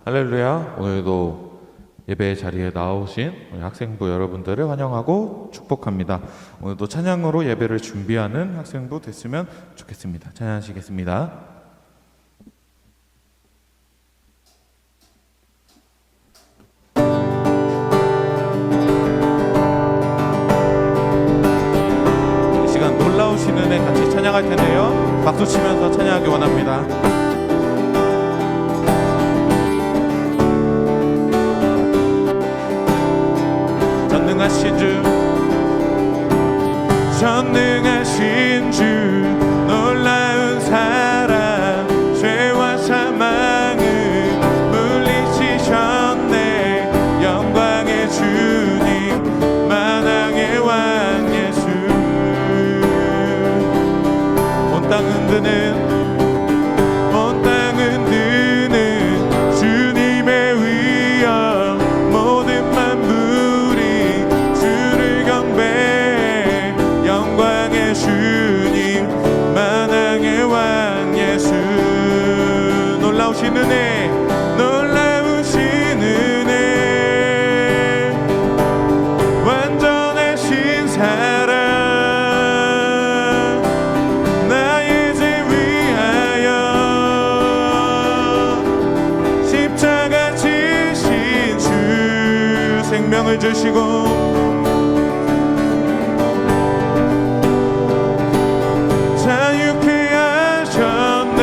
할렐루야. 오늘도 예배 자리에 나오신 우리 학생부 여러분들을 환영하고 축복합니다. 오늘도 찬양으로 예배를 준비하는 학생부 됐으면 좋겠습니다. 찬양하시겠습니다. 이 시간 놀라우신 은혜 같이 찬양할 텐데요, 박수 치면서 찬양하기 원합니다. 전능하신 주 놀라운 사랑 죄와 사망을 물리치셨네. 영광의 주님 만왕의 왕 예수. 온 땅 흔드는 주님의 위엄, 모든 만물이 주를 경배해. 영광의 주님 만왕의 왕 예수. 놀라우신 은혜, 놀라우신 은혜, 완전하신 사랑, 나의 죄 위하여 십자가 지신 주, 생명을 주시고 자유케 하셨네.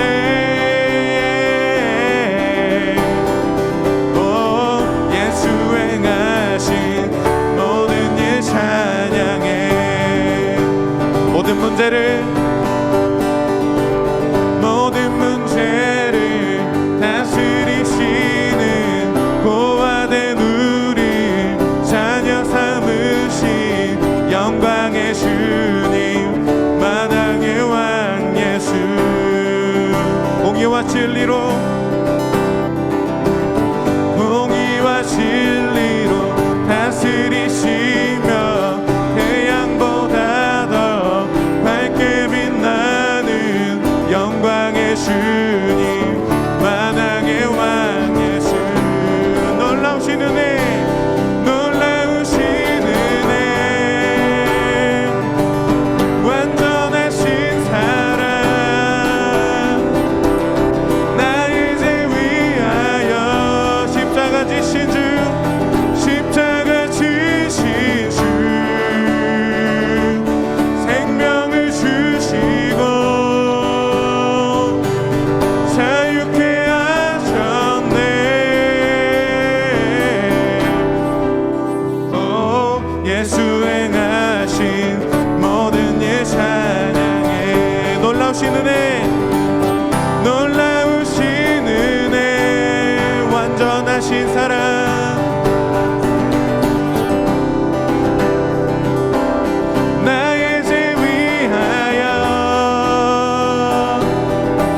오, 예수 행하신 모든 일 찬양해. 모든 문제를 다스리시는 고아된 우리 자녀 삼으신 영광의 주님 만왕의 왕 예수. 공의와 진리로 다스리시며 태양보다 더 밝게 빛나는 영광의 주님 만왕의 왕 예수. 놀라우신 은혜, 놀라우신 은혜, 완전하신 사랑, 나의 죄 위하여 십자가 지신 주, 십자가 지신 주, 생명을 주시고 자유케 하셨네. 오, 예수 행하신 모든 일 찬양해. 놀라우신 은혜, 놀라우신 은혜, 완전하신 사랑, 나의 죄 위하여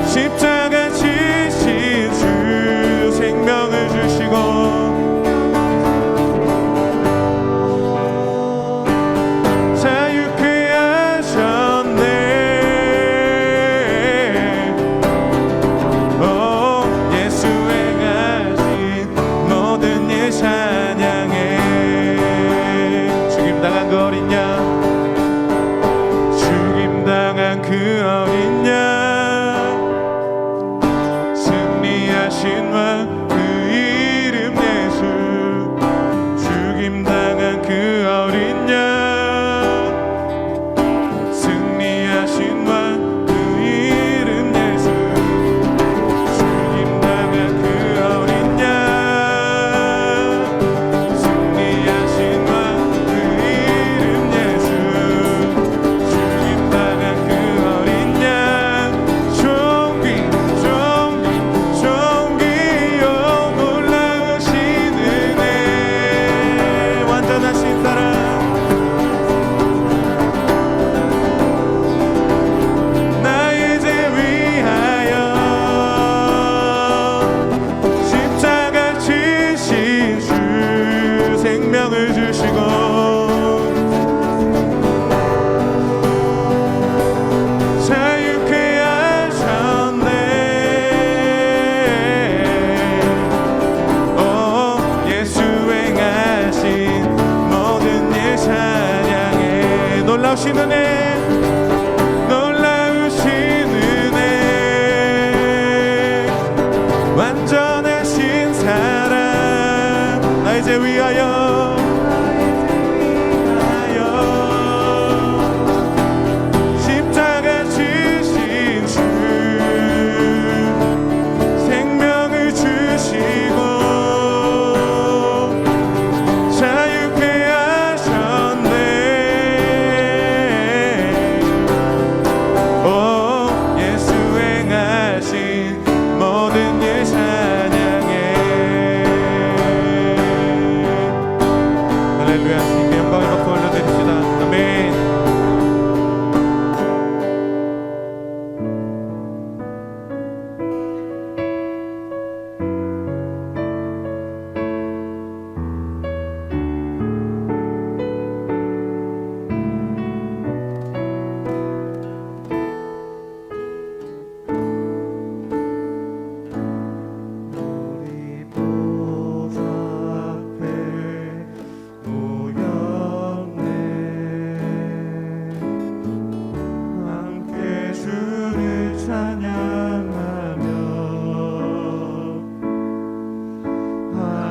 십자가 지신 주, 생명을 주시고 자유케 하셨네. 오, 예수 행하신 모든 일 찬양해. 죽임당한 그 어린 양, 죽임당한 그 어린 양, 승리하신 왕 그 이름 예수. 죽임당한 그 어린 양, 승리하신 왕 그 이름 예수. 죽임당한 그 어린 양, 승리하신 왕 그 이름 예수. 죽임당한 그 어린 양, 존귀 놀라우신 은혜, 놀라우신 은혜, 완전하신 사랑, 나의 죄 위하여 십자가 지신 주, 생명을 주시고 자유케 하셨네. 오 예수 행하신 모든 일 찬양해. 할렐루야. 주님께 영광을 받고 올려드립시다. 아멘. 우리 보좌 앞에 모였네. 함께 주를 찬양하며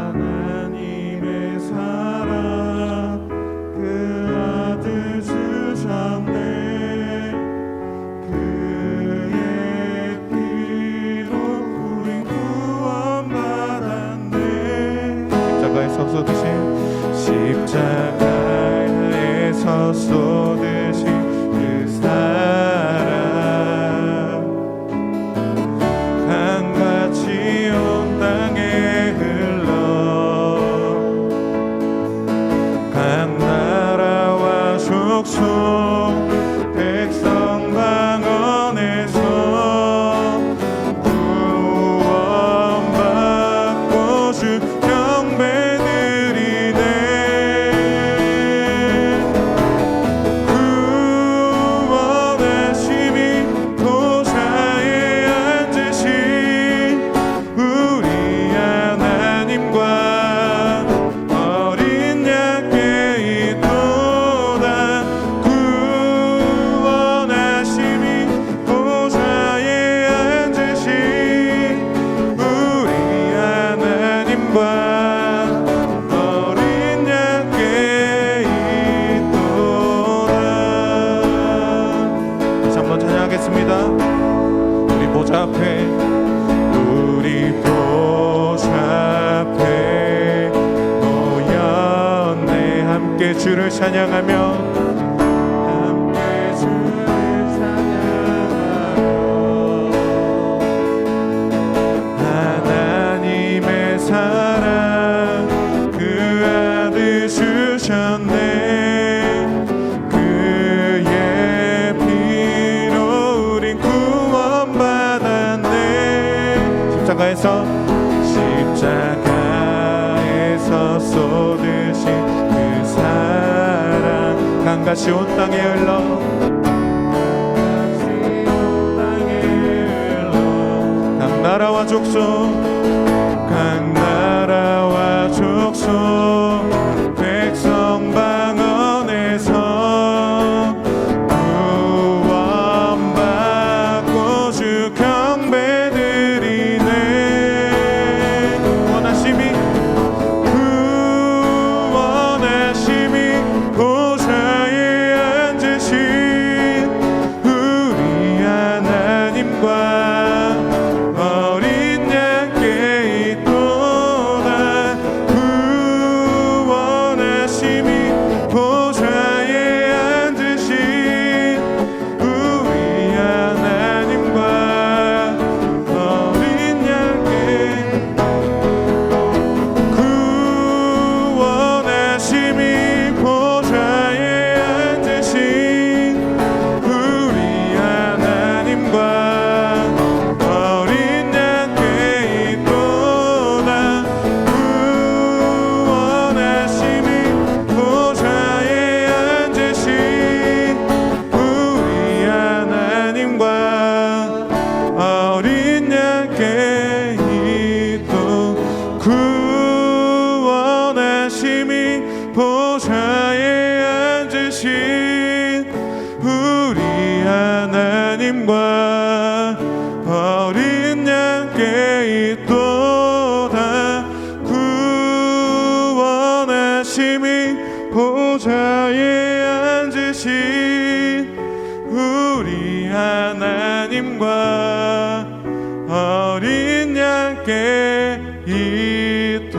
하나님의 사랑 그 아들 주셨네. 그의 피로 우리 구원받았네. 십자가에서 쏟으신 십자가에서 쏟으신 그 사랑 강같이 온 땅에 흘러 각 나라와 족속 백성 방언에서 구원받고 주 경배드리네. 구원하심이 보좌에 앉으신 우리 하나님과 어린 양께 있도다. 구원하심이 보좌에 앉으신 우리 하나님과 어린 양께 있도다. 다시 한번 찬양하겠습니다. 우리 보좌 앞에, 우리 보좌 앞에 모였네. 함께 주를 찬양하며 함께 주를 찬양하며 하나님의 사랑 그 아들 주셨네. 그의 피로 우린 구원받았네. 십자가에서 십자가에서 쏟으신 그 사랑 강같이 온 땅에 흘러 각 나라와 족속 각 나라와 족속 백성 방언에서 구원받고 주 경배드리네. 구원하심이 보좌에 앉으신 우리 하나님과 어린 양께 있도다. 함께 있도다. 구원하심이 보좌에 앉으신 우리 하나님과 어린 양께 있도다.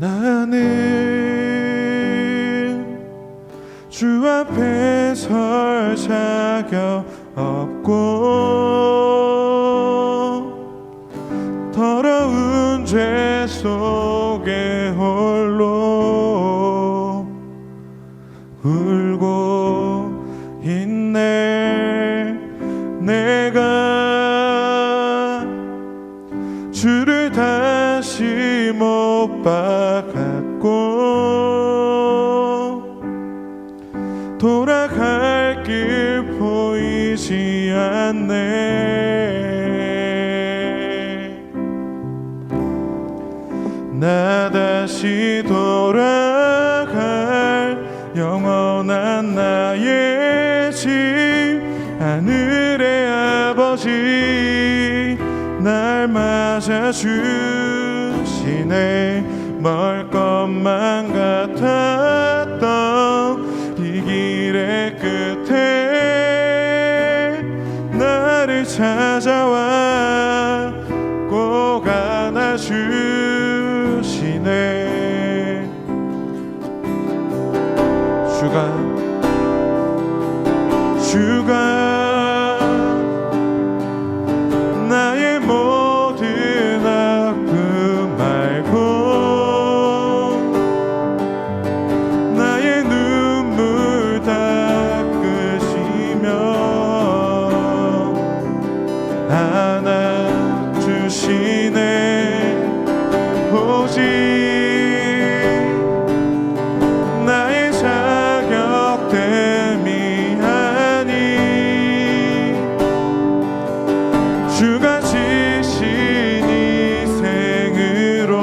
나는 주 앞에 설 자격 없고 더러운 죄 속에 홀로 울고 있네. 내가 주를 다시 못 박았고 돌아갈 길 보이지 않네. 나 다시 돌아갈 영원한 나의 집 하늘의 아버지 날 맞아주시네. 멀 것만 같았던 이 길의 끝에 나를 찾아와 꼭 안아주시네. 주가 나의 모든 아픔 알고 나의 눈물 닦으시며 안아주시네. 오직 나의 자격됨이 아니 주가 지신 인생으로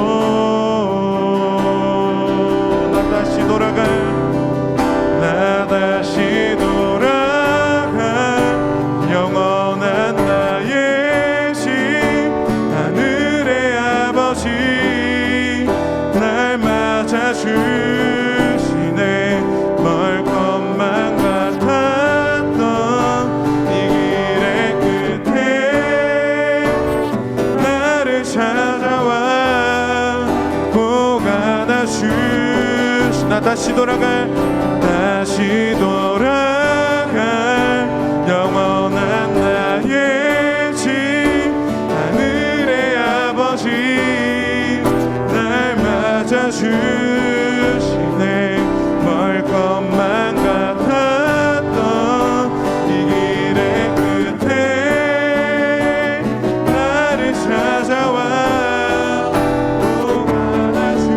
나 다시 돌아갈 영원한 나의 집 하늘의 아버지 날 맞아주시네. 멀 것만 같았던 이 길의 끝에 나를 찾아와 꼭 안아주시. 나 다시 돌아갈 영원한 나의 집 하늘의 아버지 날 맞아주시네. 멀 것만 같았던 이 길의 끝에 나를 찾아와 꼭 안아주시네.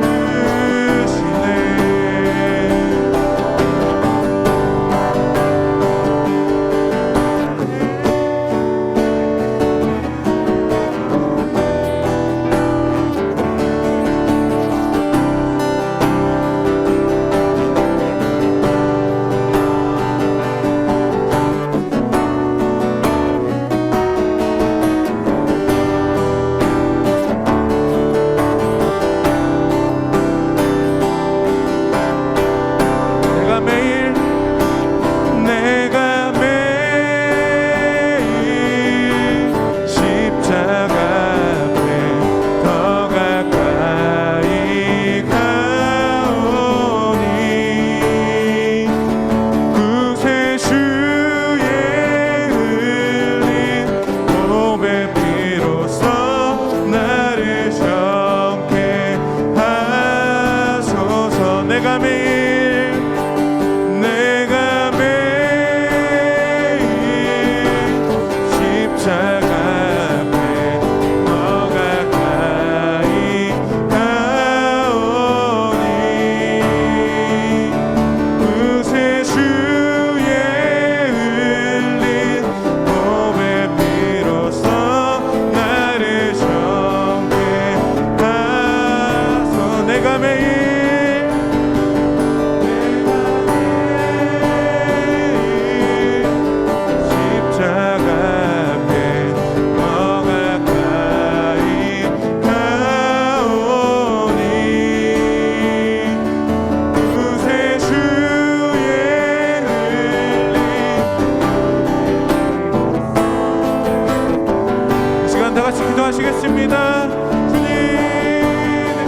기도하시겠습니다. 주님,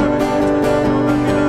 내가 당신을 찾아 원합니다.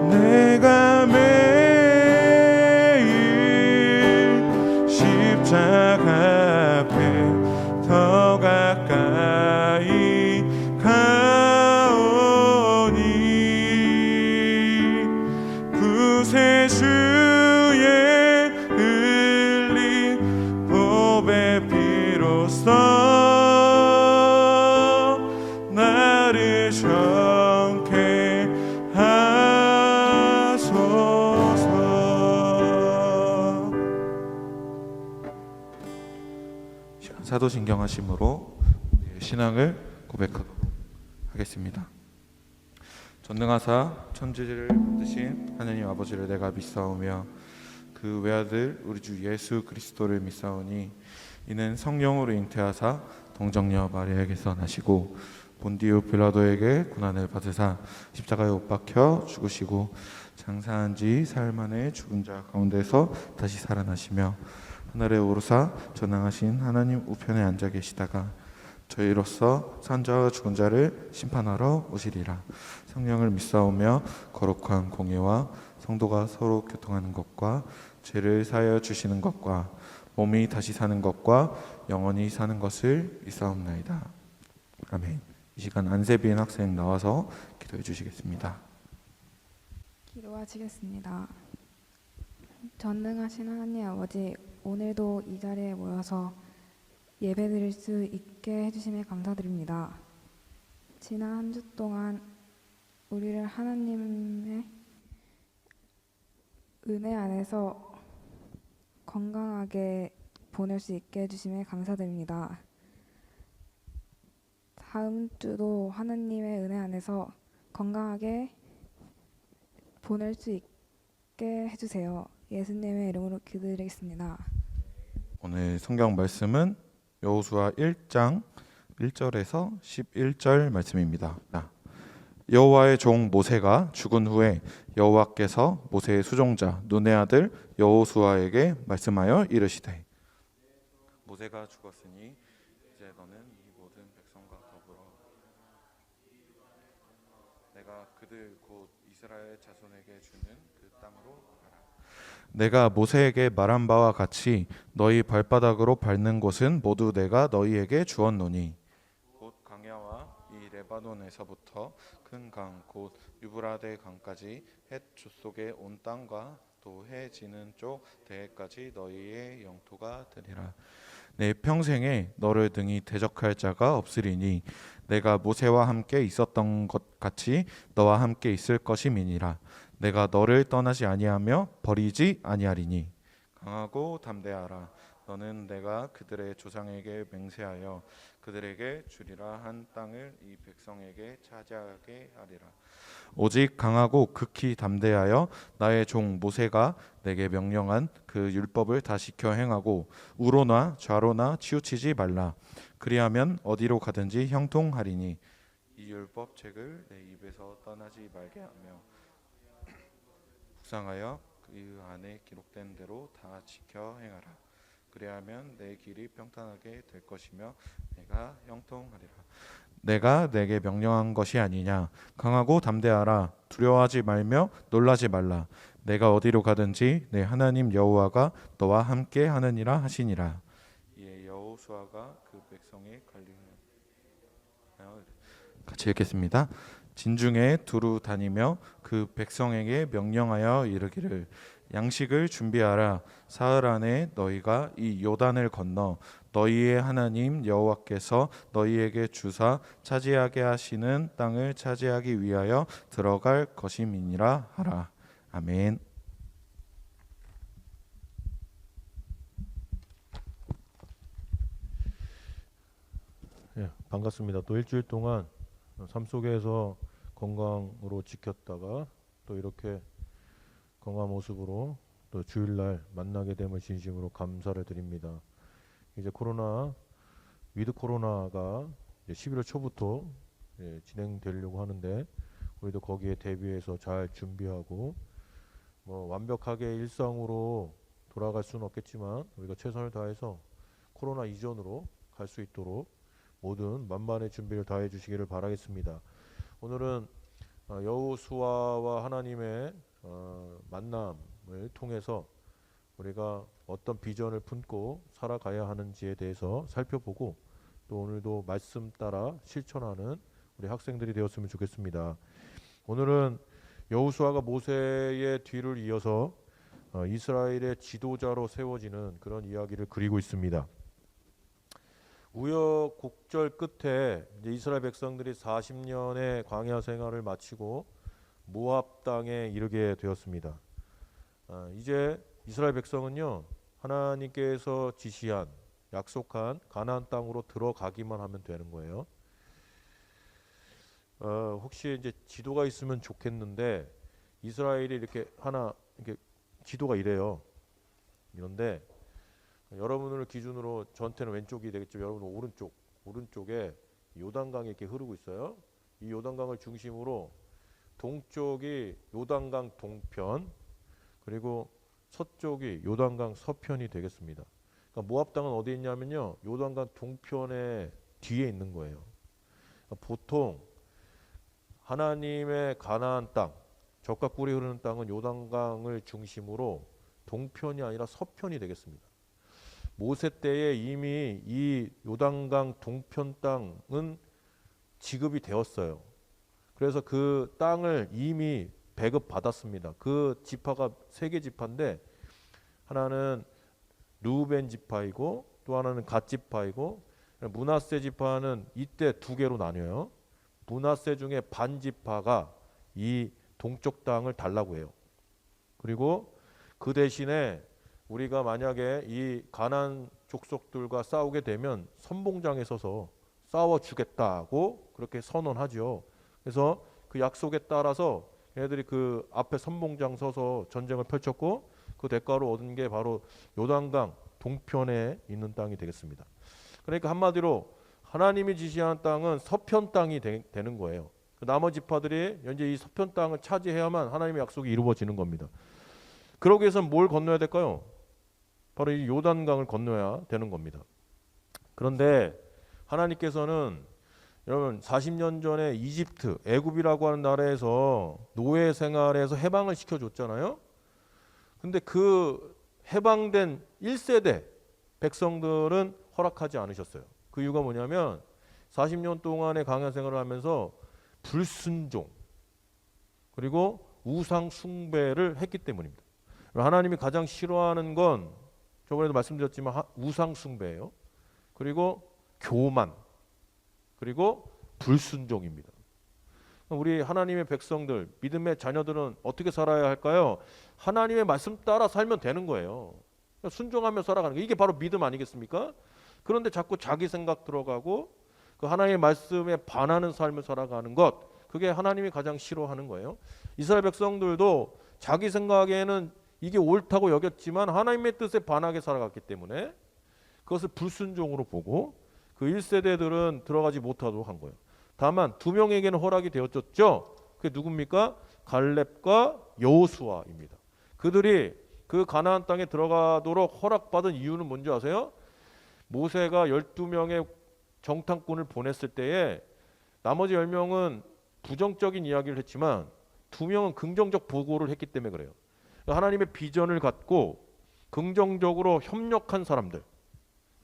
내가 매일 십자가 앞에 더 가까이 가오니 구세주의 흘린 보배 피로써 나를 정케 하소서. 사도신경하심으로 우리의 신앙을 고백하도록 하겠습니다. 전능하사 천지를 만드신 하나님 아버지를 내가 믿사오며 그 외아들 우리 주 예수 그리스도를 믿사오니 이는 성령으로 잉태하사 동정녀 마리아에게서 나시고 본디오 빌라도에게 고난을 받으사 십자가에 못 박혀 죽으시고 장사한 지 사흘 만에 죽은 자 가운데서 다시 살아나시며 하늘에 오르사 전능하신 하나님 우편에 앉아 계시다가 저희로서 산자와 죽은 자를 심판하러 오시리라. 성령을 믿사오며 거룩한 공예와 성도가 서로 교통하는 것과 죄를 사하여 주시는 것과 몸이 다시 사는 것과 영원히 사는 것을 믿사옵나이다. 아멘. 이 시간 안세빈 학생 나와서 기도해 주시겠습니다. 기도하시겠습니다. 전능하신 하나님 아버지, 오늘도 이 자리에 모여서 예배드릴 수 있게 해주심에 감사드립니다. 지난 한 주 동안 우리를 하나님의 은혜 안에서 건강하게 보낼 수 있게 해주심에 감사드립니다. 다음 주도 하나님의 은혜 안에서 건강하게 보낼 수 있게 해주세요. 예수님의 이름으로 기도드리겠습니다. 오늘 성경 말씀은 여호수아 1장 1절에서 11절 말씀입니다. 여호와의 종 모세가 죽은 후에 여호와께서 모세의 수종자 눈의 아들 여호수아에게 말씀하여 이르시되 모세가 죽었으니 이제 너는 이 모든 백성과 더불어 내가 그들 곧 이스라엘 자손에게 주는 그 땅으로 가라. 내가 모세에게 말한 바와 같이 너희 발바닥으로 밟는 곳은 모두 내가 너희에게 주었노니 곧 강야와 이 레바논에서부터 큰 강 곧 유브라데 강까지 헷 족속의 온 땅과 또 해 지는 쪽 대해까지 너희의 영토가 되리라. 내 평생에 너를 등이 대적할 자가 없으리니 내가 모세와 함께 있었던 것 같이 너와 함께 있을 것임이니라. 내가 너를 떠나지 아니하며 버리지 아니하리니 강하고 담대하라. 너는 내가 그들의 조상에게 맹세하여 그들에게 주리라 한 땅을 이 백성에게 차지하게 하리라. 오직 강하고 극히 담대하여 나의 종 모세가 내게 명령한 그 율법을 다 지켜 행하고 우로나 좌로나 치우치지 말라. 그리하면 어디로 가든지 형통하리니 이 율법책을 내 입에서 떠나지 말게 하며 묵상하여 그 안에 기록된 대로 다 지켜 행하라. 그리하면 내 길이 평탄하게 될 것이며 내가 형통하리라. 내가 내게 명령한 것이 아니냐. 강하고 담대하라. 두려워하지 말며 놀라지 말라. 내가 어디로 가든지 내 하나님 여호와가 너와 함께 하느니라 하시니라. 이에 여호수아가 그 백성의 관리하여 같이 읽겠습니다. 진중에 두루 다니며 그 백성에게 명령하여 이르기를 양식을 준비하라. 사흘 안에 너희가 이 요단을 건너 너희의 하나님 여호와께서 너희에게 주사 차지하게 하시는 땅을 차지하기 위하여 들어갈 것임이니라 하라. 아멘. 예, 반갑습니다. 또 일주일 동안 삶 속에서 건강으로 지켰다가 또 이렇게 건강한 모습으로 또 주일날 만나게 됨을 진심으로 감사를 드립니다. 이제 위드 코로나가 이제 11월 초부터 진행되려고 하는데 우리도 거기에 대비해서 잘 준비하고 뭐 완벽하게 일상으로 돌아갈 수는 없겠지만 우리가 최선을 다해서 코로나 이전으로 갈 수 있도록 모든 만반의 준비를 다해 주시기를 바라겠습니다. 오늘은 여호수아와 하나님의 만남을 통해서 우리가 어떤 비전을 품고 살아가야 하는지에 대해서 살펴보고 또 오늘도 말씀 따라 실천하는 우리 학생들이 되었으면 좋겠습니다. 오늘은 여호수아가 모세의 뒤를 이어서 이스라엘의 지도자로 세워지는 그런 이야기를 그리고 있습니다. 우여곡절 끝에 이제 이스라엘 백성들이 40년의 광야 생활을 마치고 모압 땅에 이르게 되었습니다. 이제 이스라엘 백성은요 하나님께서 지시한 약속한 가나안 땅으로 들어가기만 하면 되는 거예요. 혹시 이제 지도가 있으면 좋겠는데 이스라엘이 이렇게 지도가 이래요. 이런데 여러분을 기준으로 저한테는 왼쪽이 되겠죠. 여러분은 오른쪽에 요단강이 이렇게 흐르고 있어요. 이 요단강을 중심으로 동쪽이 요단강 동편 그리고 서쪽이 요단강 서편이 되겠습니다. 그러니까 모압 땅은 어디 있냐면요. 요단강 동편의 뒤에 있는 거예요. 그러니까 보통 하나님의 가나안 땅, 젖과 꿀이 흐르는 땅은 요단강을 중심으로 동편이 아니라 서편이 되겠습니다. 모세 때에 이미 이 요단강 동편 땅은 지급이 되었어요. 그래서 그 땅을 이미 배급받았습니다. 그 지파가 3개 지파인데 하나는 르우벤 지파이고 또 하나는 갓 지파이고 므낫세 지파는 이때 2개로 나뉘어요. 므낫세 중에 반 지파가 이 동쪽 땅을 달라고 해요. 그리고 그 대신에 우리가 만약에 이 가나안 족속들과 싸우게 되면 선봉장에 서서 싸워주겠다고 그렇게 선언하죠. 그래서 그 약속에 따라서 얘네들이 그 앞에 선봉장 서서 전쟁을 펼쳤고 그 대가로 얻은 게 바로 요단강 동편에 있는 땅이 되겠습니다. 그러니까 한마디로 하나님이 지시한 땅은 서편 땅이 되는 거예요. 그 나머지 지파들이 현재 이 서편 땅을 차지해야만 하나님의 약속이 이루어지는 겁니다. 그러기 위해서는 뭘 건너야 될까요? 바로 이 요단강을 건너야 되는 겁니다. 그런데 하나님께서는 여러분 40년 전에 이집트, 애굽이라고 하는 나라에서 노예 생활에서 해방을 시켜줬잖아요. 근데 그 해방된 1세대 백성들은 허락하지 않으셨어요. 그 이유가 뭐냐면 40년 동안의 광야 생활을 하면서 불순종 그리고 우상 숭배를 했기 때문입니다. 하나님이 가장 싫어하는 건 저번에도 말씀드렸지만 우상 숭배예요. 그리고 교만 그리고 불순종입니다. 우리 하나님의 백성들, 믿음의 자녀들은 어떻게 살아야 할까요? 하나님의 말씀 따라 살면 되는 거예요. 순종하며 살아가는 거. 이게 바로 믿음 아니겠습니까? 그런데 자꾸 자기 생각 들어가고 그 하나님의 말씀에 반하는 삶을 살아가는 것, 그게 하나님이 가장 싫어하는 거예요. 이스라엘 백성들도 자기 생각에는 이게 옳다고 여겼지만 하나님의 뜻에 반하게 살아갔기 때문에 그것을 불순종으로 보고 그 1세대들은 들어가지 못하도록 한 거예요. 다만 2명에게는 허락이 되었죠. 그게 누굽니까? 갈렙과 여호수아입니다. 그들이 그 가나안 땅에 들어가도록 허락받은 이유는 뭔지 아세요? 모세가 12명의 정탐꾼을 보냈을 때에 나머지 10명은 부정적인 이야기를 했지만 2명은 긍정적 보고를 했기 때문에 그래요. 하나님의 비전을 갖고 긍정적으로 협력한 사람들,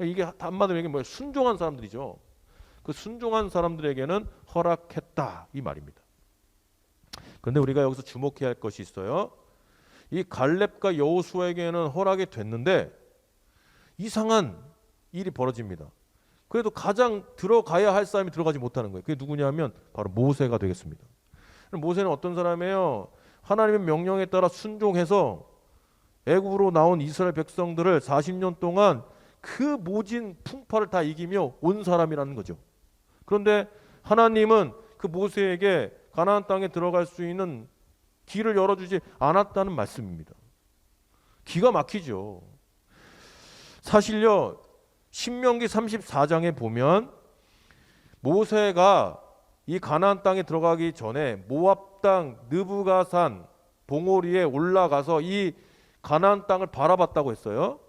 이게 한마디로 얘기하면 뭐예요? 순종한 사람들이죠. 그 순종한 사람들에게는 허락했다 이 말입니다. 그런데 우리가 여기서 주목해야 할 것이 있어요. 이 갈렙과 여호수아에게는 허락이 됐는데 이상한 일이 벌어집니다. 그래도 가장 들어가야 할 사람이 들어가지 못하는 거예요. 그게 누구냐면 바로 모세가 되겠습니다. 모세는 어떤 사람이에요? 하나님의 명령에 따라 순종해서 애굽으로 나온 이스라엘 백성들을 40년 동안 그 모진 풍파를 다 이기며 온 사람이라는 거죠. 그런데 하나님은 그 모세에게 가나안 땅에 들어갈 수 있는 길을 열어주지 않았다는 말씀입니다. 기가 막히죠. 사실요, 신명기 34장에 보면 모세가 이 가나안 땅에 들어가기 전에 모압 땅 느부가산 봉오리에 올라가서 이 가나안 땅을 바라봤다고 했어요.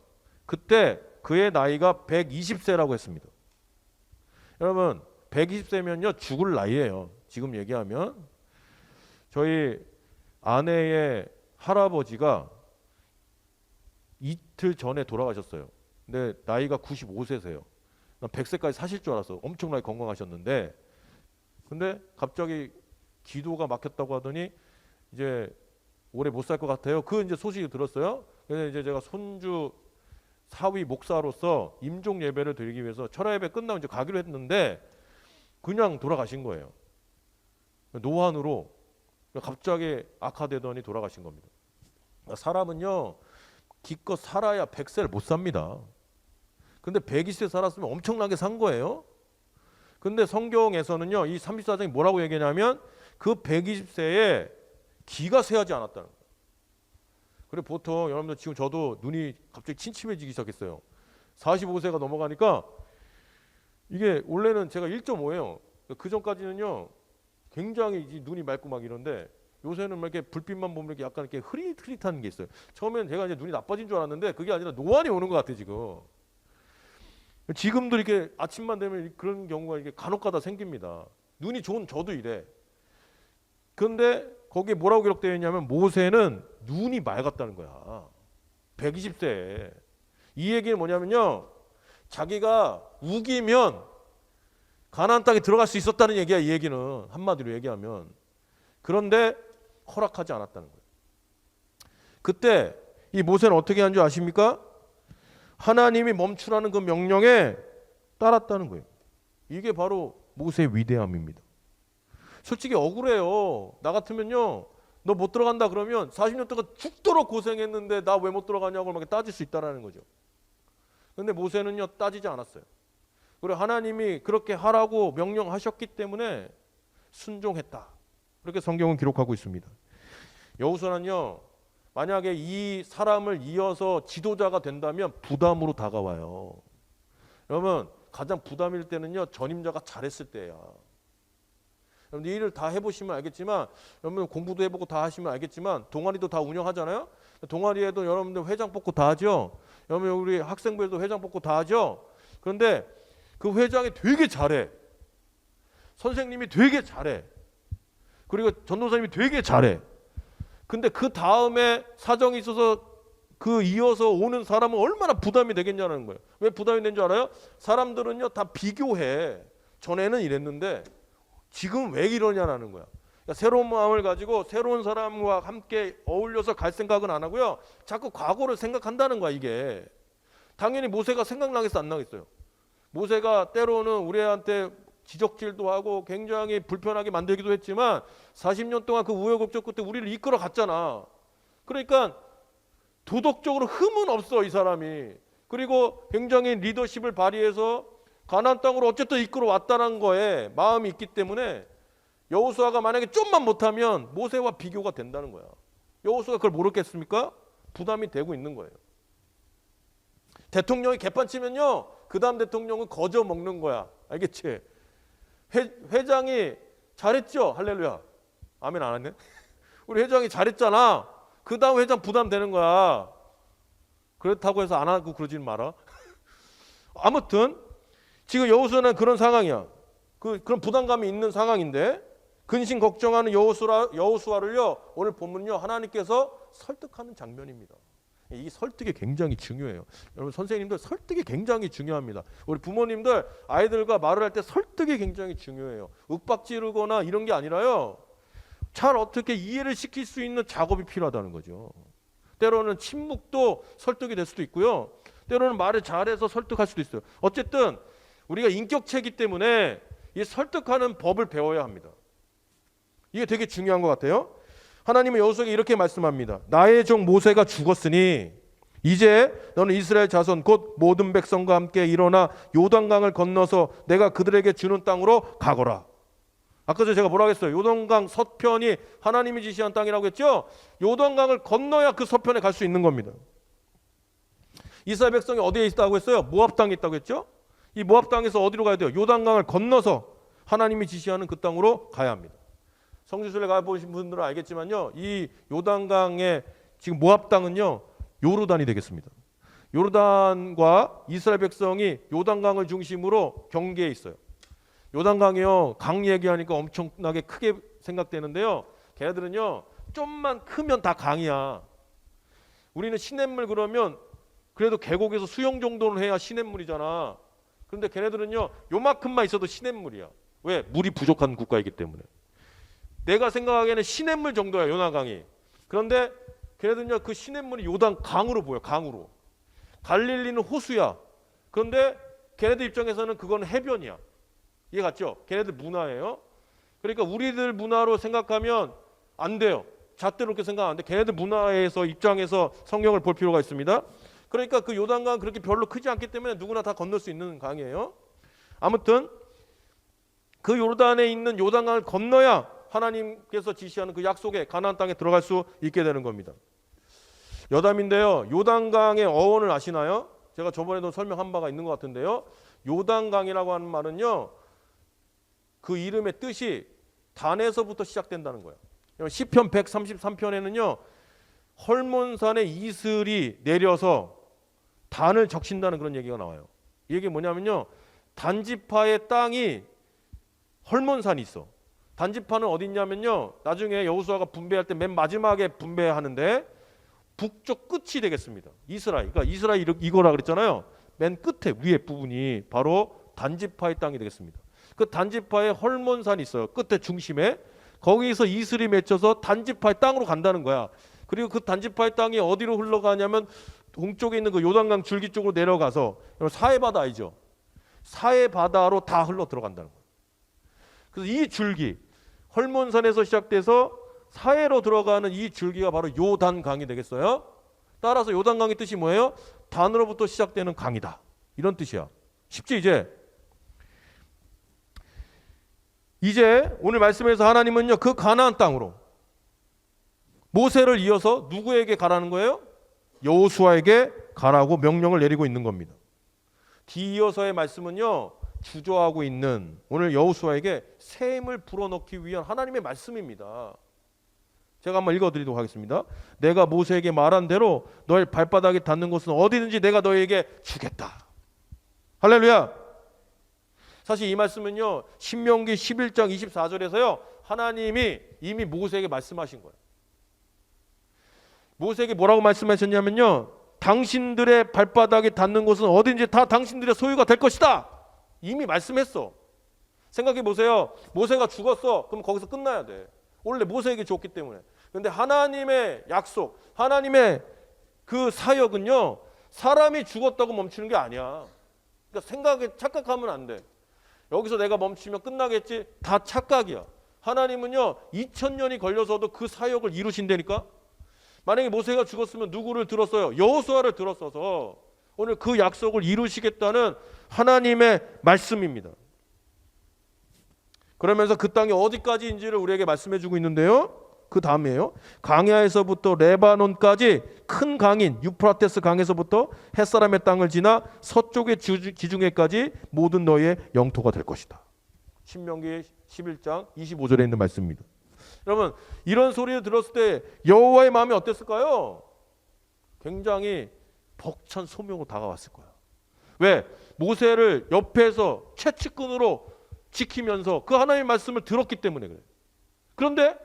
그때 그의 나이가 120세라고 했습니다. 여러분 120세면요 죽을 나이예요. 지금 얘기하면 저희 아내의 할아버지가 이틀 전에 돌아가셨어요. 근데 나이가 95세세요. 난 100세까지 사실 줄 알았어. 엄청나게 건강하셨는데 근데 갑자기 기도가 막혔다고 하더니 이제 오래 못 살 것 같아요. 그 이제 소식이 들었어요. 그래서 이제 제가 손주 사위 목사로서 임종 예배를 드리기 위해서 철야 예배 끝나고 이제 가기로 했는데 그냥 돌아가신 거예요. 노환으로 갑자기 악화되더니 돌아가신 겁니다. 사람은요 기껏 살아야 100세를 못 삽니다. 근데 120세 살았으면 엄청나게 산 거예요. 근데 성경에서는요 이 34장이 뭐라고 얘기하냐면 그 120세에 기가 쇠하지 않았다는 거예요. 그래 보통 여러분들 지금 저도 눈이 갑자기 침침해지기 시작했어요. 45세가 넘어가니까 이게 원래는 제가 1.5예요. 그 전까지는요 굉장히 눈이 맑고 막 이런데 요새는 막 이렇게 불빛만 보면 이렇게 약간 이렇게 흐릿흐릿한 게 있어요. 처음엔 제가 이제 눈이 나빠진 줄 알았는데 그게 아니라 노안이 오는 것 같아요 지금. 지금도 이렇게 아침만 되면 그런 경우가 이렇게 간혹가다 생깁니다. 눈이 좋은 저도 이래. 그런데 거기에 뭐라고 기록되어 있냐면 모세는 눈이 맑았다는 거야. 120세에. 이 얘기는 뭐냐면요. 자기가 우기면 가나안 땅에 들어갈 수 있었다는 얘기야. 이 얘기는 한마디로 얘기하면. 그런데 허락하지 않았다는 거예요. 그때 이 모세는 어떻게 한 줄 아십니까? 하나님이 멈추라는 그 명령에 따랐다는 거예요. 이게 바로 모세의 위대함입니다. 솔직히 억울해요. 나 같으면요. 너 못 들어간다 그러면 40년 동안 죽도록 고생했는데 나 왜 못 들어가냐고 막 따질 수 있다라는 거죠. 그런데 모세는요. 따지지 않았어요. 그리고 하나님이 그렇게 하라고 명령하셨기 때문에 순종했다. 그렇게 성경은 기록하고 있습니다. 여호수아는요. 만약에 이 사람을 이어서 지도자가 된다면 부담으로 다가와요. 여러분 가장 부담일 때는요. 전임자가 잘했을 때야. 여러분 이 일을 다 해보시면 알겠지만 여러분 공부도 해보고 다 하시면 알겠지만 동아리도 다 운영하잖아요. 동아리에도 여러분들 회장 뽑고 다 하죠. 여러분 우리 학생부에도 회장 뽑고 다 하죠. 그런데 그 회장이 되게 잘해. 선생님이 되게 잘해. 그리고 전도사님이 되게 잘해. 근데 그 다음에 사정이 있어서 그 이어서 오는 사람은 얼마나 부담이 되겠냐는 거예요. 왜 부담이 된 줄 알아요? 사람들은요 다 비교해. 전에는 이랬는데 지금 왜 이러냐는 거야. 그러니까 새로운 마음을 가지고 새로운 사람과 함께 어울려서 갈 생각은 안 하고요. 자꾸 과거를 생각한다는 거야 이게. 당연히 모세가 생각나겠어 안 나겠어요? 모세가 때로는 우리한테 지적질도 하고 굉장히 불편하게 만들기도 했지만 40년 동안 그 우여곡절 끝에 우리를 이끌어 갔잖아. 그러니까 도덕적으로 흠은 없어 이 사람이. 그리고 굉장히 리더십을 발휘해서 가나안 땅으로 어쨌든 이끌어 왔다는 거에 마음이 있기 때문에 여호수아가 만약에 좀만 못하면 모세와 비교가 된다는 거야. 여호수아가 그걸 모르겠습니까? 부담이 되고 있는 거예요. 대통령이 개판치면요 그 다음 대통령은 거저 먹는 거야. 알겠지? 회장이 잘했죠? 할렐루야. 아멘 안 했네? 우리 회장이 잘했잖아. 그 다음 회장 부담되는 거야. 그렇다고 해서 안 하고 그러지는 마라. 아무튼 지금 여호수아는 그런 상황이야. 그런 부담감이 있는 상황인데 근심 걱정하는 여호수아를요 오늘 본문요 하나님께서 설득하는 장면입니다. 이 설득이 굉장히 중요해요. 여러분 선생님들 설득이 굉장히 중요합니다. 우리 부모님들 아이들과 말을 할 때 설득이 굉장히 중요해요. 윽박지르거나 이런 게 아니라요. 잘 어떻게 이해를 시킬 수 있는 작업이 필요하다는 거죠. 때로는 침묵도 설득이 될 수도 있고요. 때로는 말을 잘해서 설득할 수도 있어요. 어쨌든 우리가 인격체이기 때문에 이 설득하는 법을 배워야 합니다. 이게 되게 중요한 것 같아요. 하나님은 여호수아에게 이렇게 말씀합니다. 나의 종 모세가 죽었으니 이제 너는 이스라엘 자손 곧 모든 백성과 함께 일어나 요단강을 건너서 내가 그들에게 주는 땅으로 가거라. 아까 제가 뭐라고 했어요? 요단강 서편이 하나님이 지시한 땅이라고 했죠? 요단강을 건너야 그 서편에 갈 수 있는 겁니다. 이스라엘 백성이 어디에 있다고 했어요? 모압 땅에 있다고 했죠? 이 모압 땅에서 어디로 가야 돼요? 요단강을 건너서 하나님이 지시하는 그 땅으로 가야 합니다. 성지순례 가보신 분들은 알겠지만요, 이 요단강의 지금 모압 땅은요 요르단이 되겠습니다. 요르단과 이스라엘 백성이 요단강을 중심으로 경계에 있어요. 요단강이요 강 얘기하니까 엄청나게 크게 생각되는데요, 걔네들은요 좀만 크면 다 강이야. 우리는 시냇물 그러면 그래도 계곡에서 수영 정도는 해야 시냇물이잖아. 그런데 걔네들은요 요만큼만 있어도 시냇물이야. 왜? 물이 부족한 국가이기 때문에. 내가 생각하기에는 시냇물 정도야 요단강이. 그런데 걔네들은요 그 시냇물이 요단강으로 보여. 강으로. 갈릴리는 호수야. 그런데 걔네들 입장에서는 그건 해변이야. 이해 갔죠? 걔네들 문화예요. 그러니까 우리들 문화로 생각하면 안 돼요. 잣대로 그렇게 생각 안 돼. 걔네들 문화에서 입장에서 성경을 볼 필요가 있습니다. 그러니까 그 요단강 그렇게 별로 크지 않기 때문에 누구나 다 건널 수 있는 강이에요. 아무튼 그 요르단에 있는 요단강을 건너야 하나님께서 지시하는 그 약속의 가나안 땅에 들어갈 수 있게 되는 겁니다. 여담인데요, 요단강의 어원을 아시나요? 제가 저번에도 설명한 바가 있는 것 같은데요, 요단강이라고 하는 말은요 그 이름의 뜻이 단에서부터 시작된다는 거예요. 시편 133편에는요 헐몬산에 이슬이 내려서 단을 적신다는 그런 얘기가 나와요. 이게 뭐냐면요, 단지파의 땅이 헐몬산이 있어. 단지파는 어디 있냐면요, 나중에 여호수아가 분배할 때 맨 마지막에 분배하는데 북쪽 끝이 되겠습니다. 이스라엘. 그러니까 이스라엘 이거라 그랬잖아요. 맨 끝에 위에 부분이 바로 단지파의 땅이 되겠습니다. 그 단지파에 헐몬산이 있어요. 끝에 중심에. 거기서 이슬이 맺혀서 단지파의 땅으로 간다는 거야. 그리고 그 단지파의 땅이 어디로 흘러가냐면 동쪽에 있는 그 요단강 줄기 쪽으로 내려가서, 사해바다 알죠? 사해바다로 다 흘러 들어간다는 거예요. 그래서 이 줄기, 헐몬산에서 시작돼서 사해로 들어가는 이 줄기가 바로 요단강이 되겠어요. 따라서 요단강의 뜻이 뭐예요? 단으로부터 시작되는 강이다, 이런 뜻이야. 쉽지? 이제 오늘 말씀에서 하나님은요 그 가나안 땅으로 모세를 이어서 누구에게 가라는 거예요? 여호수아에게 가라고 명령을 내리고 있는 겁니다. 뒤이어서의 말씀은요 주저하고 있는 오늘 여호수아에게 새 힘을 불어넣기 위한 하나님의 말씀입니다. 제가 한번 읽어드리도록 하겠습니다. 내가 모세에게 말한 대로 너의 발바닥에 닿는 곳은 어디든지 내가 너에게 주겠다. 할렐루야. 사실 이 말씀은요 신명기 11장 24절에서요 하나님이 이미 모세에게 말씀하신 거예요. 모세에게 뭐라고 말씀하셨냐면요, 당신들의 발바닥에 닿는 곳은 어딘지 다 당신들의 소유가 될 것이다. 이미 말씀했어. 생각해 보세요. 모세가 죽었어. 그럼 거기서 끝나야 돼. 원래 모세에게 줬기 때문에. 그런데 하나님의 약속, 하나님의 그 사역은요 사람이 죽었다고 멈추는 게 아니야. 그러니까 생각에 착각하면 안 돼. 여기서 내가 멈추면 끝나겠지? 다 착각이야. 하나님은요 2000년이 걸려서도 그 사역을 이루신다니까. 만약에 모세가 죽었으면 누구를 들었어요? 여호수아를 들었어서 오늘 그 약속을 이루시겠다는 하나님의 말씀입니다. 그러면서 그 땅이 어디까지인지를 우리에게 말씀해 주고 있는데요, 그 다음이에요. 강야에서부터 레바논까지 큰 강인 유프라테스 강에서부터 햇사람의 땅을 지나 서쪽의 지중해까지 모든 너희의 영토가 될 것이다. 신명기 11장 25절에 있는 말씀입니다. 여러분 이런 소리를 들었을 때 여호와의 마음이 어땠을까요? 굉장히 벅찬 소명으로 다가왔을 거예요. 왜? 모세를 옆에서 채찍끈으로 지키면서 그 하나님의 말씀을 들었기 때문에 그래요. 그런데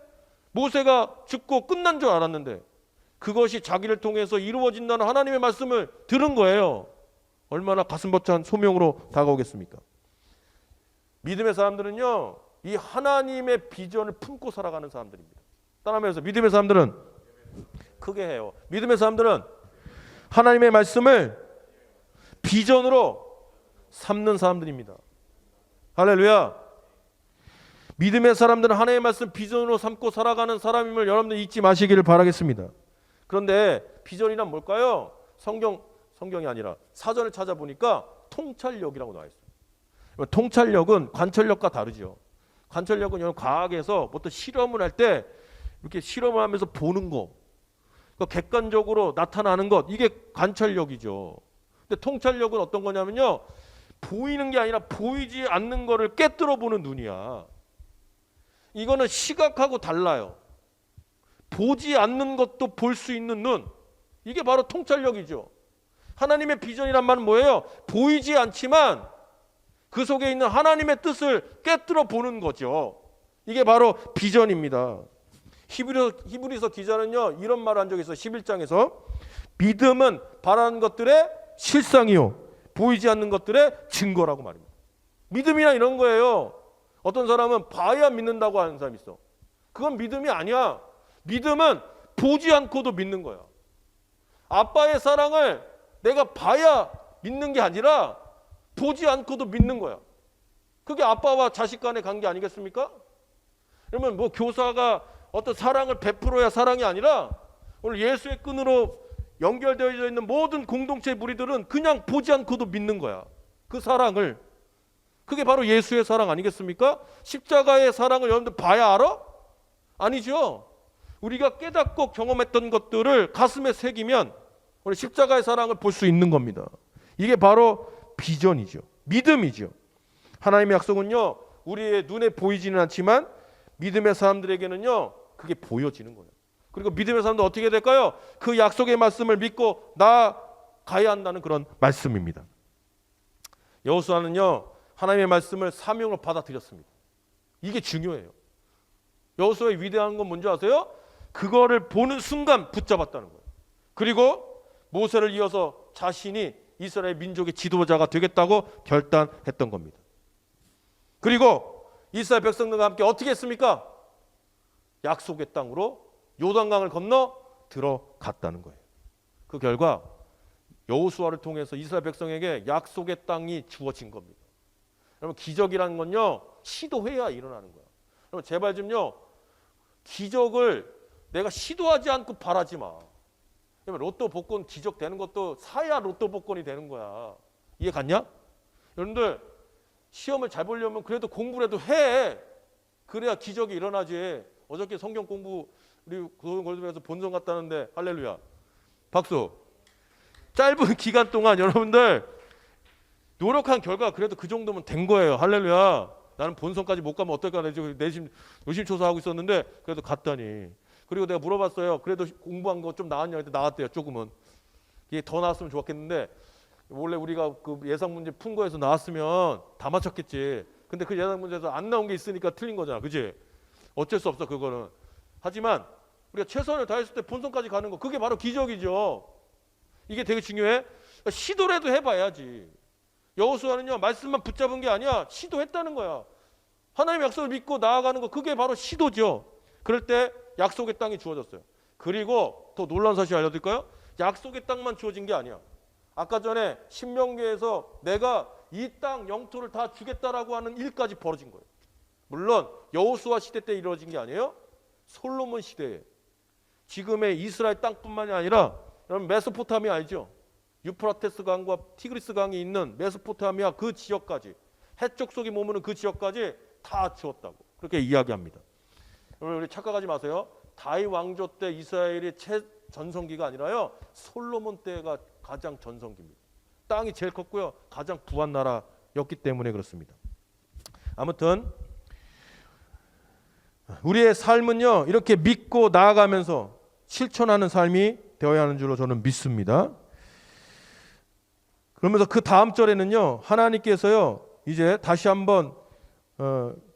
모세가 죽고 끝난 줄 알았는데 그것이 자기를 통해서 이루어진다는 하나님의 말씀을 들은 거예요. 얼마나 가슴 벅찬 소명으로 다가오겠습니까? 믿음의 사람들은요, 이 하나님의 비전을 품고 살아가는 사람들입니다. 따라하면서 믿음의 사람들은 크게 해요. 믿음의 사람들은 하나님의 말씀을 비전으로 삼는 사람들입니다. 할렐루야. 믿음의 사람들은 하나님의 말씀 비전으로 삼고 살아가는 사람임을 여러분들 잊지 마시기를 바라겠습니다. 그런데 비전이란 뭘까요? 성경이 아니라 사전을 찾아보니까 통찰력이라고 나와 있어요. 통찰력은 관찰력과 다르죠. 관찰력은 여러분 과학에서 어떤 실험을 할 때 이렇게 실험을 하면서 보는 거, 그러니까 객관적으로 나타나는 것, 이게 관찰력이죠. 근데 통찰력은 어떤 거냐면요, 보이는 게 아니라 보이지 않는 거를 꿰뚫어 보는 눈이야. 이거는 시각하고 달라요. 보지 않는 것도 볼 수 있는 눈, 이게 바로 통찰력이죠. 하나님의 비전이란 말은 뭐예요? 보이지 않지만 그 속에 있는 하나님의 뜻을 꿰뚫어 보는 거죠. 이게 바로 비전입니다. 히브리서 기자는요, 이런 말을 한 적이 있어요. 11장에서 믿음은 바라는 것들의 실상이요 보이지 않는 것들의 증거라고 말입니다. 믿음이란 이런 거예요. 어떤 사람은 봐야 믿는다고 하는 사람이 있어. 그건 믿음이 아니야. 믿음은 보지 않고도 믿는 거야. 아빠의 사랑을 내가 봐야 믿는 게 아니라 보지 않고도 믿는 거야. 그게 아빠와 자식 간의 관계 아니겠습니까? 그러면 뭐 교사가 어떤 사랑을 베풀어야 사랑이 아니라 오늘 예수의 끈으로 연결되어 있는 모든 공동체 무리들은 그냥 보지 않고도 믿는 거야. 그 사랑을. 그게 바로 예수의 사랑 아니겠습니까? 십자가의 사랑을 여러분들 봐야 알아? 아니죠. 우리가 깨닫고 경험했던 것들을 가슴에 새기면 우리 십자가의 사랑을 볼 수 있는 겁니다. 이게 바로 비전이죠. 믿음이죠. 하나님의 약속은요, 우리의 눈에 보이지는 않지만 믿음의 사람들에게는요, 그게 보여지는 거예요. 그리고 믿음의 사람들 어떻게 될까요? 그 약속의 말씀을 믿고 나아가야 한다는 그런 말씀입니다. 여호수아는요, 하나님의 말씀을 사명으로 받아들였습니다. 이게 중요해요. 여호수아의 위대한 건 뭔지 아세요? 그거를 보는 순간 붙잡았다는 거예요. 그리고 모세를 이어서 자신이 이스라엘 민족의 지도자가 되겠다고 결단했던 겁니다. 그리고 이스라엘 백성들과 함께 어떻게 했습니까? 약속의 땅으로 요단강을 건너 들어갔다는 거예요. 그 결과 여호수아를 통해서 이스라엘 백성에게 약속의 땅이 주어진 겁니다. 여러분 기적이라는 건요, 시도해야 일어나는 거야. 여러분 제발 좀요, 기적을 내가 시도하지 않고 바라지 마. 로또 복권 기적 되는 것도 사야 로또 복권이 되는 거야. 이해 갔냐? 여러분들 시험을 잘 보려면 그래도 공부라도 해. 그래야 기적이 일어나지. 어저께 성경 공부 우리 골드에서 본성 갔다는데 할렐루야. 박수. 짧은 기간 동안 여러분들 노력한 결과 그래도 그 정도면 된 거예요. 할렐루야. 나는 본성까지 못 가면 어떨까 내심 의심초사하고 있었는데 그래도 갔다니. 그리고 내가 물어봤어요. 그래도 공부한 거 좀 나왔냐 했더니 나왔대요. 조금은. 이게 더 나왔으면 좋았겠는데 원래 우리가 그 예상 문제 푼 거에서 나왔으면 다 맞췄겠지. 근데 그 예상 문제에서 안 나온 게 있으니까 틀린 거잖아. 그지? 어쩔 수 없어 그거는. 하지만 우리가 최선을 다했을 때 본선까지 가는 거, 그게 바로 기적이죠. 이게 되게 중요해. 시도라도 해봐야지. 여호수아는요, 말씀만 붙잡은 게 아니야. 시도했다는 거야. 하나님의 약속을 믿고 나아가는 거, 그게 바로 시도죠. 그럴 때 약속의 땅이 주어졌어요. 그리고 더 놀라운 사실 알려드릴까요? 약속의 땅만 주어진 게 아니야. 아까 전에 신명기에서 내가 이 땅 영토를 다 주겠다라고 하는 일까지 벌어진 거예요. 물론 여호수아 시대 때 이루어진 게 아니에요. 솔로몬 시대에 지금의 이스라엘 땅뿐만이 아니라 여러분 메소포타미아 알죠? 유프라테스 강과 티그리스 강이 있는 메소포타미아 그 지역까지, 해적 속이 머무는 그 지역까지 다 주었다고 그렇게 이야기합니다. 여러분 우리 착각하지 마세요. 다윗 왕조 때 이스라엘이 최전성기가 아니라요, 솔로몬 때가 가장 전성기입니다. 땅이 제일 컸고요, 가장 부한 나라였기 때문에 그렇습니다. 아무튼 우리의 삶은요 이렇게 믿고 나아가면서 실천하는 삶이 되어야 하는 줄로 저는 믿습니다. 그러면서 그 다음 절에는요 하나님께서요 이제 다시 한번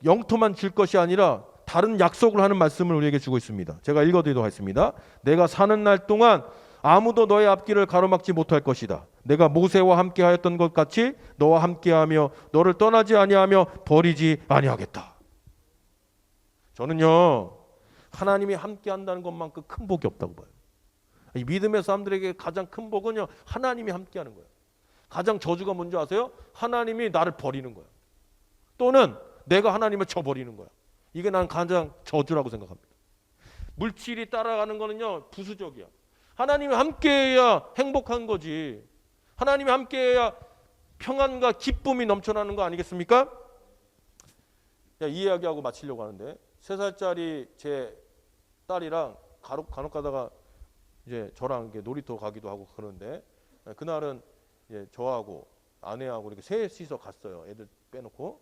영토만 줄 것이 아니라 다른 약속을 하는 말씀을 우리에게 주고 있습니다. 제가 읽어드리도록 하겠습니다. 내가 사는 날 동안 아무도 너의 앞길을 가로막지 못할 것이다. 내가 모세와 함께 하였던 것 같이 너와 함께하며 너를 떠나지 아니하며 버리지 아니하겠다. 저는요 하나님이 함께 한다는 것만큼 큰 복이 없다고 봐요. 이 믿음의 사람들에게 가장 큰 복은요 하나님이 함께 하는 거예요. 가장 저주가 뭔지 아세요? 하나님이 나를 버리는 거예요. 또는 내가 하나님을 저버리는 거야. 이게 난 가장 저주라고 생각합니다. 물질이 따라가는 거는요 부수적이야. 하나님이 함께해야 행복한 거지. 하나님이 함께해야 평안과 기쁨이 넘쳐나는 거 아니겠습니까? 이 이야기하고 마치려고 하는데 3살짜리 제 딸이랑 간혹 가다가 이제 저랑 이렇게 놀이터 가기도 하고 그러는데 그날은 이제 저하고 아내하고 이렇게 셋이서 갔어요. 애들 빼놓고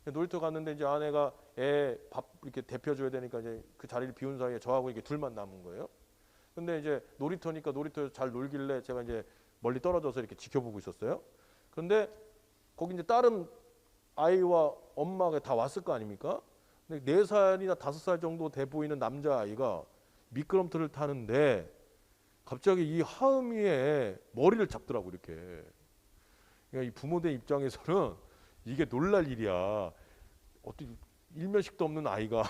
놀이터 갔는데 이제 아내가 애 밥 이렇게 데펴줘야 되니까 이제 그 자리를 비운 사이에 저하고 이게 둘만 남은 거예요. 근데 이제 놀이터니까 놀이터에서 잘 놀길래 제가 이제 멀리 떨어져서 이렇게 지켜보고 있었어요. 그런데 거기 이제 다른 아이와 엄마가 다 왔을 거 아닙니까? 근데 4살이나 5살 정도 돼 보이는 남자아이가 미끄럼틀을 타는데 갑자기 이 하음이의 머리를 잡더라고 이렇게. 그러니까 이 부모들 입장에서는 이게 놀랄 일이야. 어떻게 일면식도 없는 아이가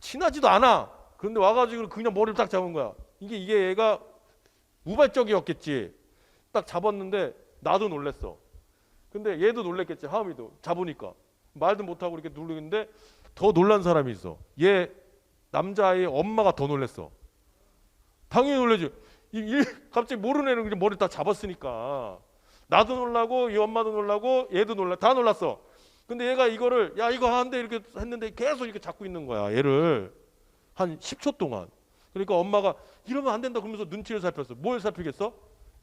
친하지도 않아. 그런데 와가지고 그냥 머리를 딱 잡은 거야. 이게 얘가 우발적이었겠지. 딱 잡았는데 나도 놀랬어. 근데 얘도 놀랬겠지. 하음이도 잡으니까 말도 못하고 이렇게 누르는데 더 놀란 사람이 있어. 얘 남자아이의 엄마가 더 놀랬어. 당연히 놀라지. 갑자기 모르는 애는 그냥 머리 딱 잡았으니까 나도 놀라고 이 엄마도 놀라고 얘도 다 놀랐어. 근데 얘가 이거를 야 이거 하는데 이렇게 했는데 계속 이렇게 잡고 있는 거야. 얘를 한 10초 동안. 그러니까 엄마가 이러면 안 된다 그러면서 눈치를 살폈어. 뭘 살피겠어?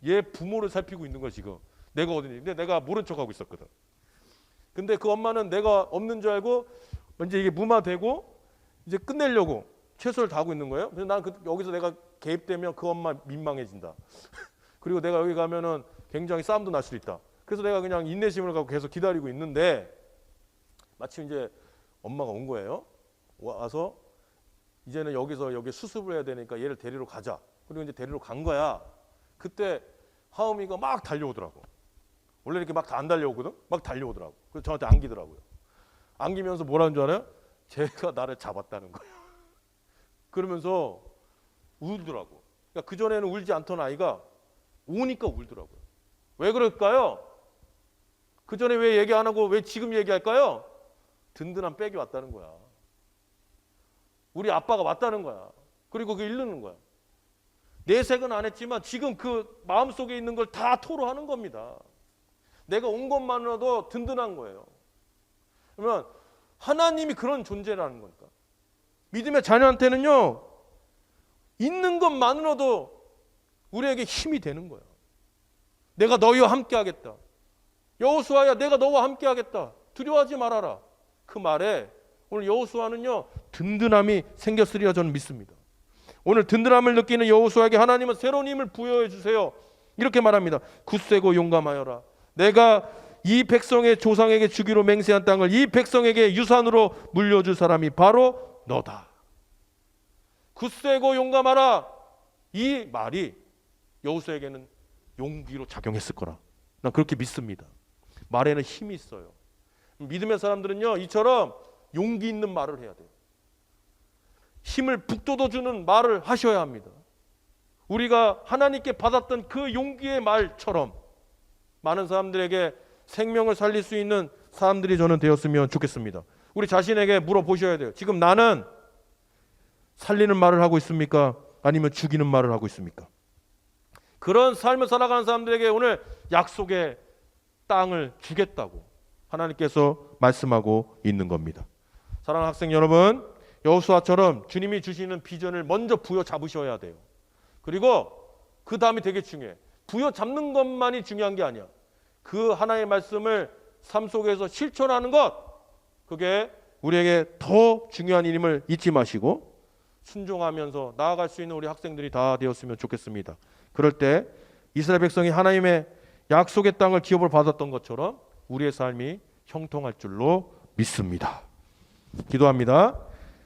얘 부모를 살피고 있는 거야 지금. 내가 어디니? 근데 내가 모른 척하고 있었거든. 근데 그 엄마는 내가 없는 줄 알고 이제 이게 무마되고 이제 끝내려고 최선을 다하고 있는 거예요. 그래서 난 여기서 내가 개입되면 그 엄마 민망해진다. 그리고 내가 여기 가면은 굉장히 싸움도 날 수도 있다. 그래서 내가 그냥 인내심을 갖고 계속 기다리고 있는데 마침 이제 엄마가 온 거예요. 와서 이제는 여기 수습을 해야 되니까 얘를 데리러 가자. 그리고 이제 데리러 간 거야. 그때 하음이가 막 달려오더라고. 원래 이렇게 막 안 달려오거든? 막 달려오더라고. 그래서 저한테 안기더라고요. 안기면서 뭐라는 줄 알아요? 제가 나를 잡았다는 거예요. 그러면서 울더라고. 그러니까 그전에는 울지 않던 아이가 오니까 울더라고요. 왜 그럴까요? 그전에 왜 얘기 안 하고 왜 지금 얘기할까요? 든든한 백이 왔다는 거야. 우리 아빠가 왔다는 거야. 그리고 그 잃는 거야. 내색은 안 했지만 지금 그 마음속에 있는 걸 다 토로하는 겁니다. 내가 온 것만으로도 든든한 거예요. 그러면 하나님이 그런 존재라는 거니까. 믿음의 자녀한테는요. 있는 것만으로도 우리에게 힘이 되는 거야. 내가 너희와 함께 하겠다. 여호수아야 내가 너와 함께 하겠다. 두려워하지 말아라. 그 말에 오늘 여호수아는요. 든든함이 생겼으리라 저는 믿습니다. 오늘 든든함을 느끼는 여호수아에게 하나님은 새로운 힘을 부여해 주세요. 이렇게 말합니다. 굳세고 용감하여라. 내가 이 백성의 조상에게 주기로 맹세한 땅을 이 백성에게 유산으로 물려줄 사람이 바로 너다. 굳세고 용감하라. 이 말이 여호수아에게는 용기로 작용했을 거라. 난 그렇게 믿습니다. 말에는 힘이 있어요. 믿음의 사람들은요. 이처럼 용기 있는 말을 해야 돼요. 힘을 북돋워주는 말을 하셔야 합니다. 우리가 하나님께 받았던 그 용기의 말처럼 많은 사람들에게 생명을 살릴 수 있는 사람들이 저는 되었으면 좋겠습니다. 우리 자신에게 물어보셔야 돼요. 지금 나는 살리는 말을 하고 있습니까? 아니면 죽이는 말을 하고 있습니까? 그런 삶을 살아가는 사람들에게 오늘 약속의 땅을 주겠다고 하나님께서 말씀하고 있는 겁니다. 사랑하는 학생 여러분, 여호수아처럼 주님이 주시는 비전을 먼저 부여 잡으셔야 돼요. 그리고 그 다음이 되게 중요해. 부여 잡는 것만이 중요한 게 아니야. 그 하나의 말씀을 삶 속에서 실천하는 것, 그게 우리에게 더 중요한 일임을 잊지 마시고 순종하면서 나아갈 수 있는 우리 학생들이 다 되었으면 좋겠습니다. 그럴 때 이스라엘 백성이 하나님의 약속의 땅을 기업을 받았던 것처럼 우리의 삶이 형통할 줄로 믿습니다. 기도합니다.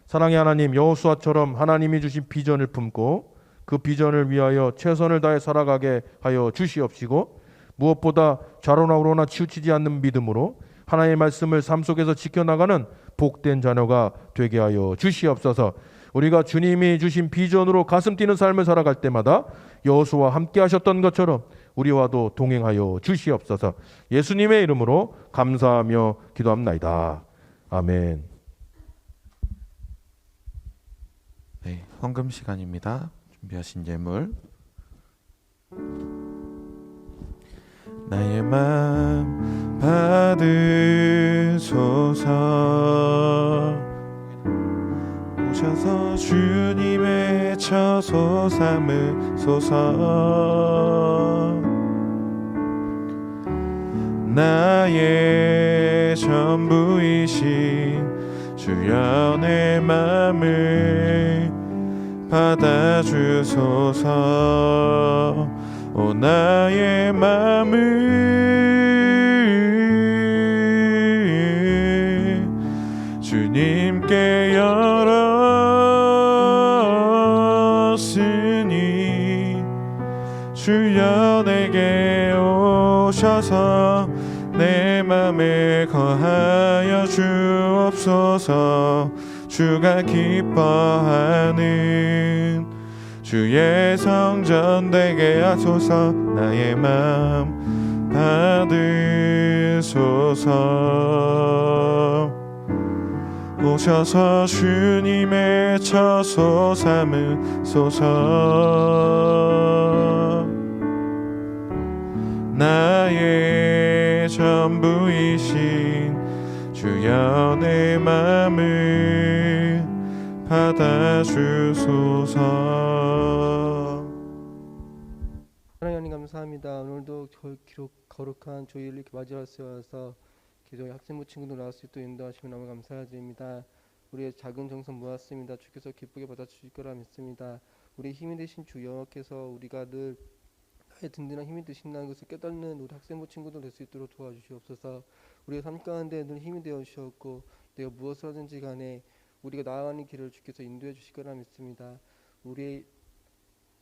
사랑의 하나님, 여호수아처럼 하나님이 주신 비전을 품고 그 비전을 위하여 최선을 다해 살아가게 하여 주시옵시고, 무엇보다 좌로나 우로나 치우치지 않는 믿음으로 하나님의 말씀을 삶 속에서 지켜나가는 복된 자녀가 되게 하여 주시옵소서. 우리가 주님이 주신 비전으로 가슴 뛰는 삶을 살아갈 때마다 여호수아와 함께 하셨던 것처럼 우리와도 동행하여 주시옵소서. 예수님의 이름으로 감사하며 기도합나이다. 아멘. 네, 헌금 시간입니다. 준비하신 예물. 나의 맘 받으소서. 오셔서 주님의 처소 삼으소서. 나의 전부이신 주여 내 맘을 받아주소서. 오 나의 맘을 주님께 열었으니 주여 내게 오셔서 내 맘에 거하여 주옵소서. 주가 기뻐하는 주의 성전 되게 하소서. 나의 맘 받으소서. 오셔서 주님의 처소 삼으소서. 나의 전부이신 주여 내 맘을 받아주소서. 하나님 감사합니다. 오늘도 거룩한 주일을 이렇게 맞이할 수 있어서 기도의 학생부 친구들 나올 수 있도록 인도하시면 너무 감사드립니다. 우리의 작은 정성 모았습니다. 주께서 기쁘게 받아주실 거라 믿습니다. 우리 힘이 되신 주 여호와께서 우리가 늘 나의 든든한 힘이 되신다는 것을 깨닫는 우리 학생부 친구들 될 수 있도록 도와주시옵소서. 우리의 삶 가운데 늘 힘이 되어 주셨고 내가 무엇을 하든지 간에 우리가 나아가는 길을 주께서 인도해 주실 거라 믿습니다. 우리의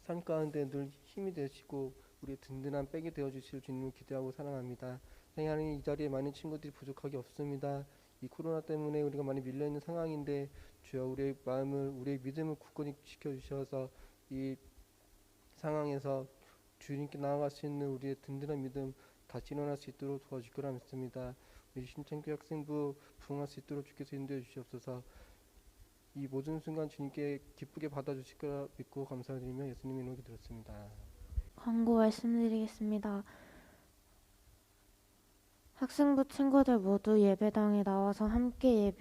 삶 가운데 늘 힘이 되시고 우리의 든든한 백이 되어 주실 주님을 기대하고 사랑합니다. 하나님, 이 자리에 많은 친구들이 부족하게 없습니다. 이 코로나 때문에 우리가 많이 밀려있는 상황인데 주여 우리의 마음을 우리의 믿음을 굳건히 지켜주셔서 이 상황에서 주님께 나아갈 수 있는 우리의 든든한 믿음 다시 일어날 수 있도록 도와줄 거라 믿습니다. 우리 신천교 학생부 부흥할 수 있도록 주께서 인도해 주시옵소서. 이 모든 순간 주님께 기쁘게 받아주실 거라 믿고 감사드리며 예수님의 이름으로 기도드렸습니다. 광고 말씀드리겠습니다. 학생부 친구들 모두 예배당에 나와서 함께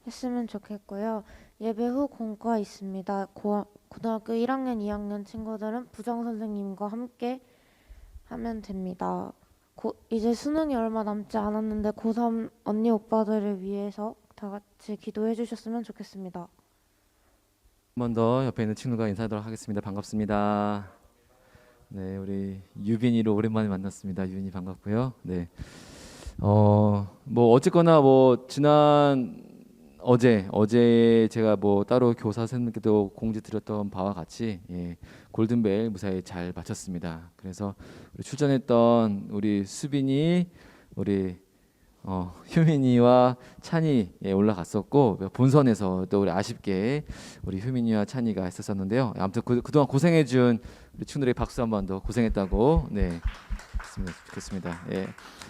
예배했으면 좋겠고요. 예배 후 공과 있습니다. 고등학교 1학년, 2학년 친구들은 부장선생님과 함께 하면 됩니다. 이제 수능이 얼마 남지 않았는데 고3 언니 오빠들을 위해서 다 같이 기도해 주셨으면 좋겠습니다. 한 번 더 옆에 있는 친구가 인사하도록 하겠습니다. 반갑습니다. 네, 우리 유빈이를 오랜만에 만났습니다. 유빈이 반갑고요. 네, 뭐 어쨌거나 뭐 어제 제가 뭐 따로 교사 선생님께도 공지 드렸던 바와 같이 골든벨 무사히 잘 마쳤습니다. 그래서 우리 출전했던 우리 수빈이, 우리 효민이와 찬이 올라갔었고, 본선에서 또 우리 아쉽게 우리 효민이와 찬이가 했었는데요. 아무튼 그동안 고생해준 우리 친구들에게 박수 한 번 더. 고생했다고 했으면 좋겠습니다.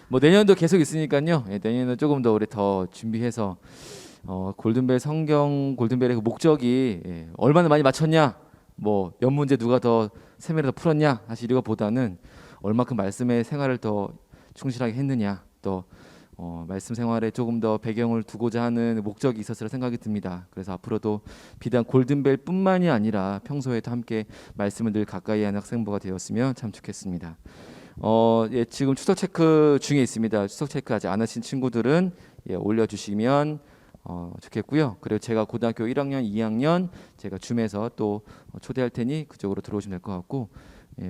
뭐 내년도 계속 있으니까요. 내년은 조금 더 우리 더 준비해서 골든벨 성경 골든벨의 그 목적이 얼마나 많이 맞췄냐, 뭐 몇 문제 누가 더 세밀히 더 풀었냐 사실 이거보다는 얼마큼 말씀의 생활을 더 충실하게 했느냐, 또 말씀 생활에 조금 더 배경을 두고자 하는 목적이 있었을 생각이 듭니다. 그래서 앞으로도 비단 골든벨뿐만이 아니라 평소에도 함께 말씀을 늘 가까이 하는 학생부가 되었으면 참 좋겠습니다. 지금 추석 체크 중에 있습니다. 추석 체크 아직 안 하신 친구들은 올려주시면 좋겠고요. 그리고 제가 고등학교 1학년, 2학년 제가 줌에서 또 초대할 테니 그쪽으로 들어오시면 될 것 같고,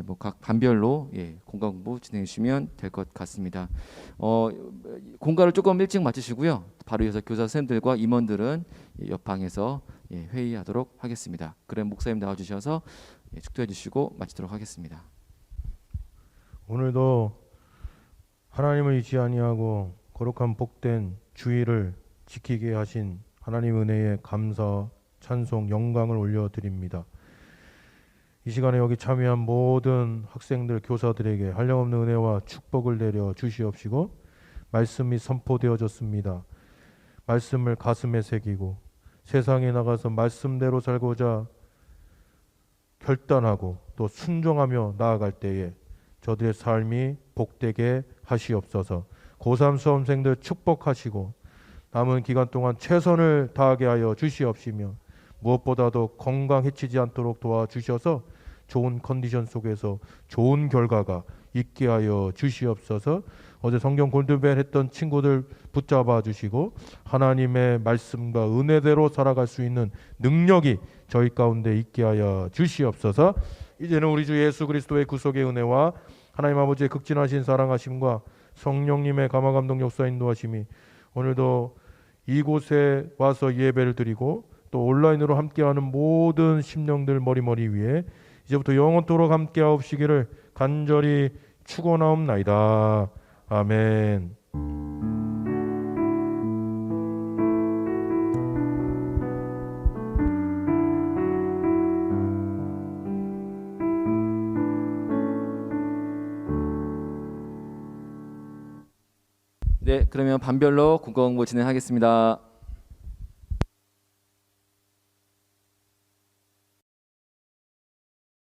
뭐 각 반별로 공과 공부 진행해 주시면 될 것 같습니다. 공과를 조금 일찍 마치시고요. 바로 이어서 교사 선생님들과 임원들은 옆 방에서 회의하도록 하겠습니다. 그럼 목사님 나와주셔서 축도해 주시고 마치도록 하겠습니다. 오늘도 하나님을 잊지 아니하고 거룩한 복된 주일을 지키게 하신 하나님 은혜에 감사, 찬송, 영광을 올려드립니다. 이 시간에 여기 참여한 모든 학생들, 교사들에게 한량없는 은혜와 축복을 내려 주시옵시고, 말씀이 선포되어졌습니다. 말씀을 가슴에 새기고 세상에 나가서 말씀대로 살고자 결단하고 또 순종하며 나아갈 때에 저들의 삶이 복되게 하시옵소서. 고3 수험생들 축복하시고 남은 기간 동안 최선을 다하게 하여 주시옵시며, 무엇보다도 건강 해치지 않도록 도와주셔서 좋은 컨디션 속에서 좋은 결과가 있게 하여 주시옵소서. 어제 성경 골든벨 했던 친구들 붙잡아 주시고 하나님의 말씀과 은혜대로 살아갈 수 있는 능력이 저희 가운데 있게 하여 주시옵소서. 이제는 우리 주 예수 그리스도의 구속의 은혜와 하나님 아버지의 극진하신 사랑하심과 성령님의 감화감동 역사 인도하심이 오늘도 이곳에 와서 예배를 드리고 또 온라인으로 함께하는 모든 심령들 머리머리 위에 이제부터 영원토록 함께하옵시기를 간절히 축원하옵나이다. 아멘. 네, 그러면 반별로 국어 공부 진행하겠습니다.